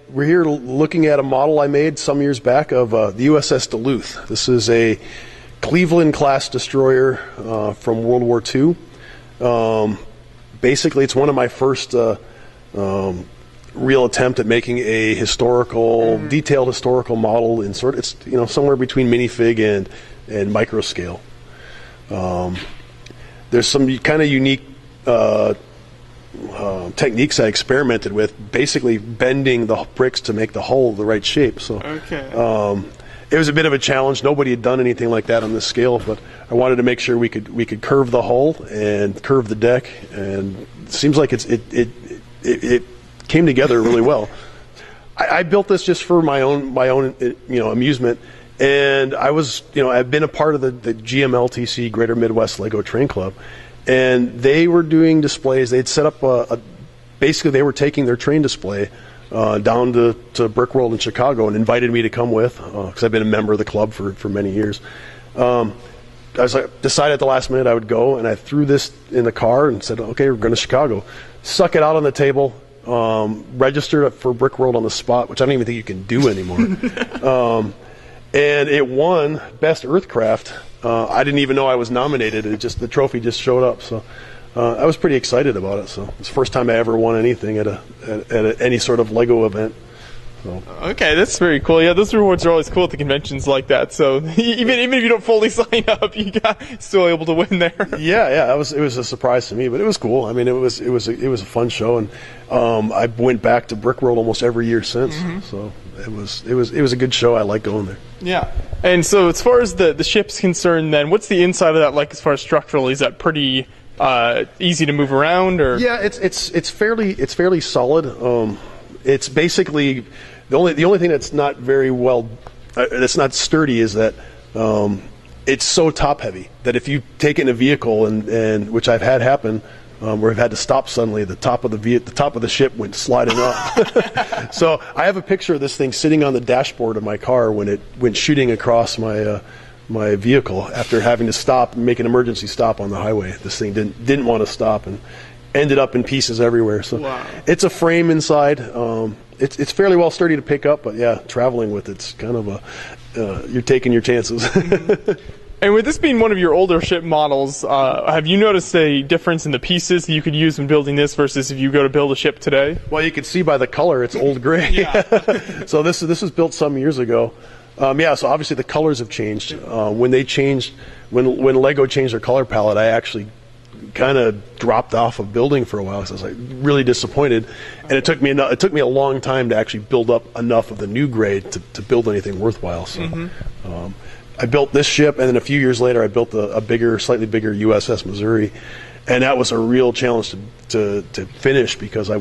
we're here looking at a model I made some years back of the USS Deluth. This is a Cleveland-class destroyer from World War II. Basically, it's one of my first real attempt at making a historical, detailed historical model. It's somewhere between minifig and micro scale. There's some kind of unique techniques I experimented with, basically bending the bricks to make the hull the right shape. So it was a bit of a challenge. Nobody had done anything like that on this scale, but I wanted to make sure we could curve the hull and curve the deck, and it seems like it came together really well. I built this just for my own amusement, and I've been a part of the GMLTC Greater Midwest Lego Train Club, and they were doing displays. They'd set up basically they were taking their train display down to Brickworld in Chicago and invited me to come with, because I've been a member of the club for many years. Decided at the last minute I would go, and I threw this in the car and said, okay, we're going to Chicago. Suck it out on the table, registered for Brickworld on the spot, which I don't even think you can do anymore. And it won Best Earthcraft. I didn't even know I was nominated. The trophy just showed up. So I was pretty excited about it. So it's the first time I ever won anything at any sort of Lego event. So. Okay, that's very cool. Yeah, those rewards are always cool at the conventions like that. So even if you don't fully sign up, you got still able to win there. Yeah, it was a surprise to me, but it was cool. I mean, it was a fun show, and I went back to Brickworld almost every year since. So it was a good show. I like going there. Yeah, and so as far as the ship's concerned, then what's the inside of that like as far as structurally? Is that pretty easy to move around, or? Yeah, it's fairly solid. It's basically the only thing that's not very well, that's not sturdy, is that it's so top heavy that if you take it in a vehicle and which I've had happen, where I've had to stop suddenly, the top of the ship went sliding up. So I have a picture of this thing sitting on the dashboard of my car when it went shooting across my vehicle after having to stop and make an emergency stop on the highway. This thing didn't want to stop and ended up in pieces everywhere. So wow. It's a frame inside. It's fairly well sturdy to pick up, but yeah, traveling with it's kind of you're taking your chances. And with this being one of your older ship models, have you noticed a difference in the pieces that you could use when building this versus if you go to build a ship today? Well, you can see by the color, it's old gray. Yeah. So this was built some years ago. So obviously the colors have changed. When Lego changed their color palette, I actually kind of dropped off of building for a while because I was really disappointed, and it took me a long time to actually build up enough of the new grade to build anything worthwhile. So I built this ship, and then a few years later I built a slightly bigger USS Missouri, and that was a real challenge to finish because I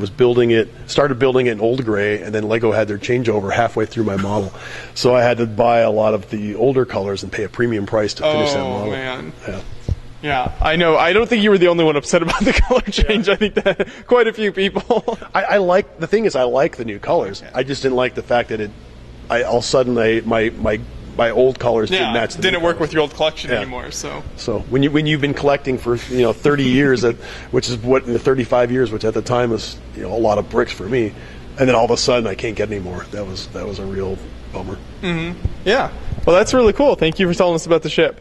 started building it in old gray, and then Lego had their changeover halfway through my model, so I had to buy a lot of the older colors and pay a premium price to finish that model. Oh man. Yeah, I know. I don't think you were the only one upset about the color change. Yeah. I think that quite a few people. I like the new colors. Okay. I just didn't like the fact that all of a sudden my old colors didn't match. Didn't work with your old collection anymore. So when you've been collecting for 30 years, which is 35 years, which at the time was a lot of bricks for me, and then all of a sudden I can't get any more. That was a real bummer. Yeah. Well, that's really cool. Thank you for telling us about the ship.